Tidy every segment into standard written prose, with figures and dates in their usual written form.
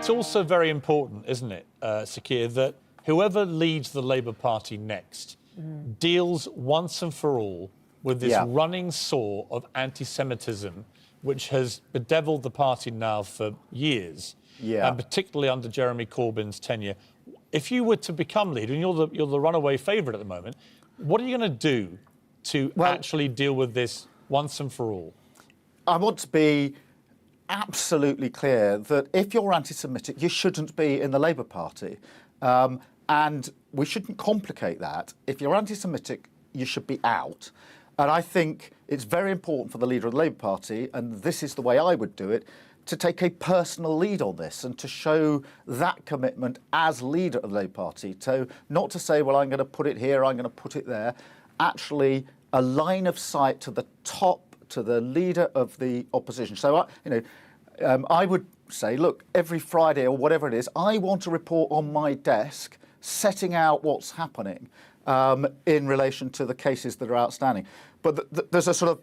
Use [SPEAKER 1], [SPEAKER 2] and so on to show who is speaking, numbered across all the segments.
[SPEAKER 1] it's also very important, isn't it, Sir Keir, that whoever leads the Labour Party next deals once and for all with this running sore of anti-Semitism, which has bedeviled the party now for years, and particularly under Jeremy Corbyn's tenure. If you were to become leader, and you're the runaway favourite at the moment, what are you going to do to actually deal with this once and for all?
[SPEAKER 2] I want to be absolutely clear that if you're anti-Semitic, you shouldn't be in the Labour Party. And we shouldn't complicate that. If you're anti-Semitic, you should be out. And I think it's very important for the leader of the Labour Party, and this is the way I would do it, to take a personal lead on this and to show that commitment as leader of the Labour Party. So not to say, well, I'm going to put it here, I'm going to put it there. Actually, a line of sight to the top, to the leader of the opposition. So, I would say, look, every Friday or whatever it is, I want a report on my desk setting out what's happening in relation to the cases that are outstanding. But there's a sort of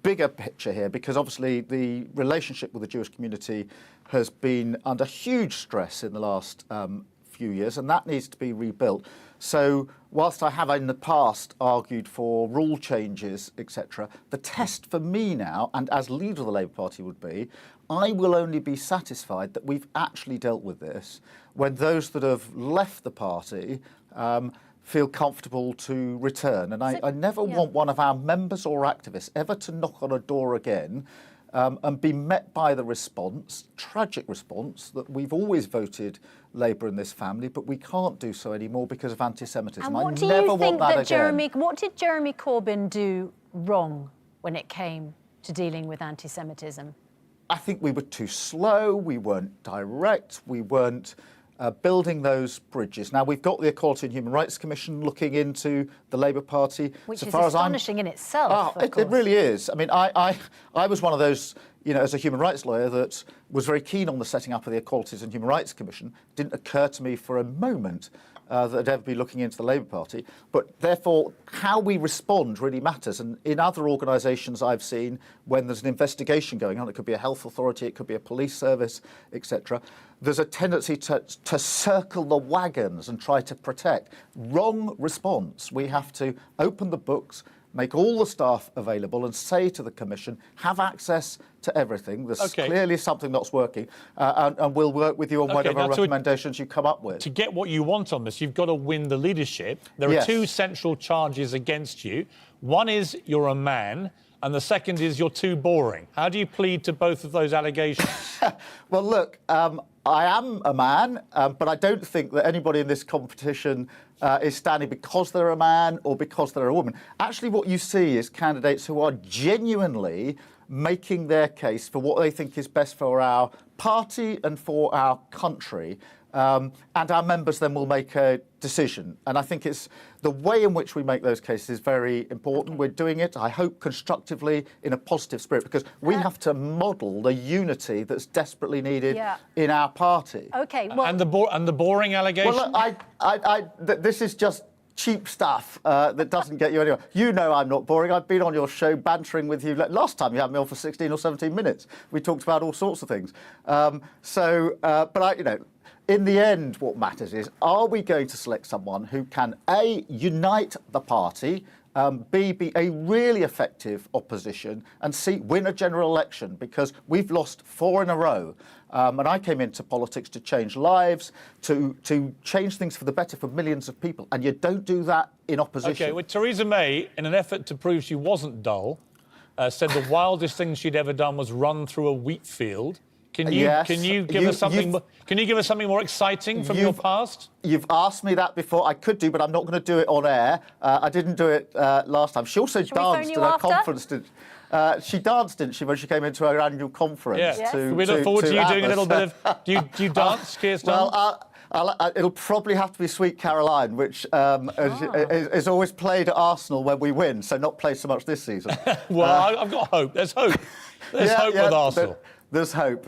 [SPEAKER 2] bigger picture here, because obviously the relationship with the Jewish community has been under huge stress in the last few years, and that needs to be rebuilt. So whilst I have in the past argued for rule changes, etc., the test for me now, and as leader of the Labour Party would be, I will only be satisfied that we've actually dealt with this when those that have left the party feel comfortable to return. And I never want one of our members or activists ever to knock on a door again and be met by the response, tragic response, that we've always voted Labour in this family, but we can't do so anymore because of anti-Semitism.
[SPEAKER 3] And what do you think that what did Jeremy Corbyn do wrong when it came to dealing with anti-Semitism?
[SPEAKER 2] I think we were too slow, we weren't direct, we weren't building those bridges. Now, we've got the Equality and Human Rights Commission looking into the Labour Party.
[SPEAKER 3] Which is astonishing in itself,
[SPEAKER 2] it really is. I mean, I was one of those, as a human rights lawyer, that was very keen on the setting up of the Equalities and Human Rights Commission. It didn't occur to me for a moment that I'd ever be looking into the Labour Party. But therefore, how we respond really matters. And in other organisations I've seen, when there's an investigation going on, it could be a health authority, it could be a police service, etc., there's a tendency to circle the wagons and try to protect. Wrong response. We have to open the books, make all the staff available and say to the Commission, have access to everything. There's clearly something that's working, and we'll work with you on whatever recommendations you come up with.
[SPEAKER 1] To get what you want on this, you've got to win the leadership. There are two central charges against you. One is you're a man, and the second is you're too boring. How do you plead to both of those allegations?
[SPEAKER 2] Well, look, I am a man, but I don't think that anybody in this competition is standing because they're a man or because they're a woman. Actually, what you see is candidates who are genuinely making their case for what they think is best for our party and for our country. And our members then will make a decision. And I think it's the way in which we make those cases is very important. We're doing it, I hope, constructively in a positive spirit, because we have to model the unity that's desperately needed in our party.
[SPEAKER 3] OK, well...
[SPEAKER 1] And the boring allegation?
[SPEAKER 2] Well, look, this is just cheap stuff that doesn't get you anywhere. You know I'm not boring. I've been on your show bantering with you. Last time you had me on for 16 or 17 minutes. We talked about all sorts of things. In the end, what matters is, are we going to select someone who can, A, unite the party, B, be a really effective opposition, and C, win a general election? Because we've lost 4 in a row. And I came into politics to change lives, to change things for the better for millions of people. And you don't do that in opposition.
[SPEAKER 1] OK, well, Theresa May, in an effort to prove she wasn't dull, said the wildest thing she'd ever done was run through a wheat field. Can you give us something more exciting from your past?
[SPEAKER 2] You've asked me that before. I could do, but I'm not going to do it on air. I didn't do it last time. She also danced at a conference. She danced, didn't she, when she came into her annual conference?
[SPEAKER 1] Yeah. We look forward to you doing a little bit of... Do you dance, Keir Starmer?
[SPEAKER 2] Well, it'll probably have to be Sweet Caroline, which is always played at Arsenal when we win, so not played so much this season.
[SPEAKER 1] Well, I've got hope. There's hope. There's hope with Arsenal.
[SPEAKER 2] There's hope.